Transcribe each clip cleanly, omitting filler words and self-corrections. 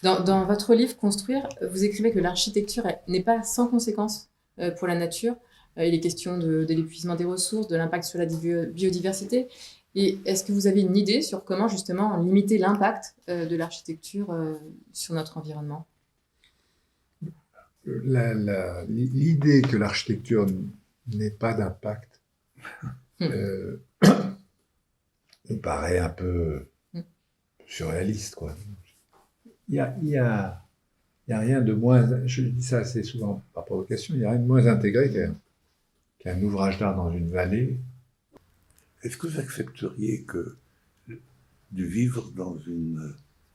Dans votre livre Construire, vous écrivez que l'architecture n'est pas sans conséquences pour la nature. Il est question de l'épuisement des ressources, de l'impact sur la biodiversité. Et est-ce que vous avez une idée sur comment justement limiter l'impact de l'architecture sur notre environnement? L'idée que l'architecture n'ait pas d'impact me paraît un peu surréaliste, quoi. Il y a rien de moins, je dis ça assez souvent par provocation, il n'y a rien de moins intégré qu'un ouvrage d'art dans une vallée. Est-ce que vous accepteriez de vivre dans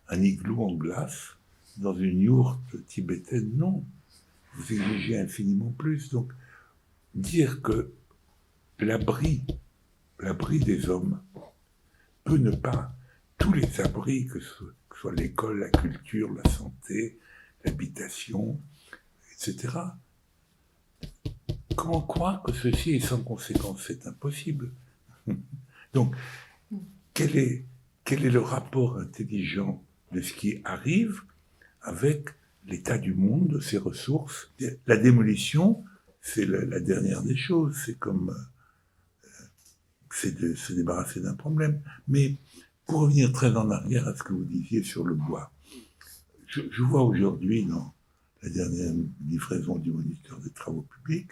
un igloo en glace, dans une yourte tibétaine? Non. Vous exigez infiniment plus. Donc, dire que l'abri des hommes peut ne pas, tous les abris, que ce soit l'école, la culture, la santé, l'habitation, etc. Comment croire que ceci est sans conséquence? C'est impossible. Donc, quel est le rapport intelligent de ce qui arrive avec l'état du monde, ses ressources? La démolition, c'est la dernière des choses. C'est comme c'est de se débarrasser d'un problème. Mais pour revenir très en arrière à ce que vous disiez sur le bois, je vois aujourd'hui dans la dernière livraison du moniteur des travaux publics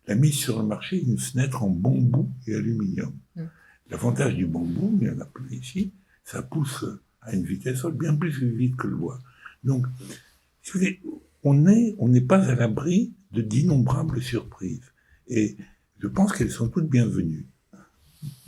la mise sur le marché d'une fenêtre en bambou et aluminium. L'avantage du bambou, il y en a plein ici, ça pousse à une vitesse bien plus vite que le bois. Donc, si vous voulez, on n'est pas à l'abri d'innombrables surprises. Et je pense qu'elles sont toutes bienvenues.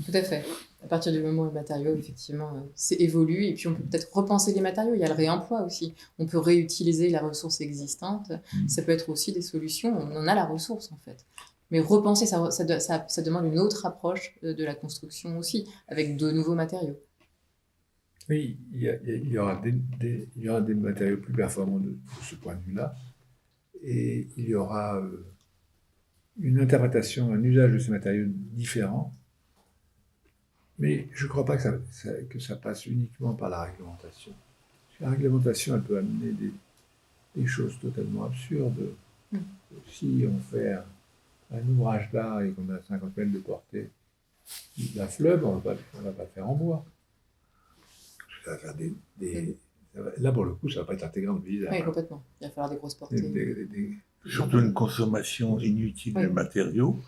Tout à fait. À partir du moment où les matériaux, effectivement, évoluent, et puis on peut peut-être repenser les matériaux. Il y a le réemploi aussi. On peut réutiliser la ressource existante. Ça peut être aussi des solutions. On en a la ressource, en fait. Mais repenser, ça demande une autre approche de la construction aussi, avec de nouveaux matériaux. Oui, il y aura des matériaux plus performants de ce point de vue-là. Et il y aura une interprétation, un usage de ces matériaux différents. Mais je ne crois pas que ça passe uniquement par la réglementation. La réglementation, elle peut amener des choses totalement absurdes. Si on fait un ouvrage d'art et qu'on a 50 mètres de portée d'un fleuve, on ne va pas le faire en bois. Ça va faire là, pour le coup, ça ne va pas être intégré dans le paysage. Oui, complètement. Il va falloir des grosses portées. Surtout une consommation inutile de matériaux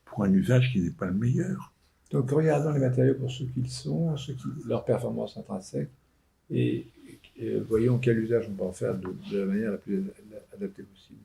pour un usage qui n'est pas le meilleur. Donc, regardons les matériaux pour ce qu'ils sont, leur performance intrinsèque, et voyons quel usage on peut en faire de la manière la plus adaptée possible.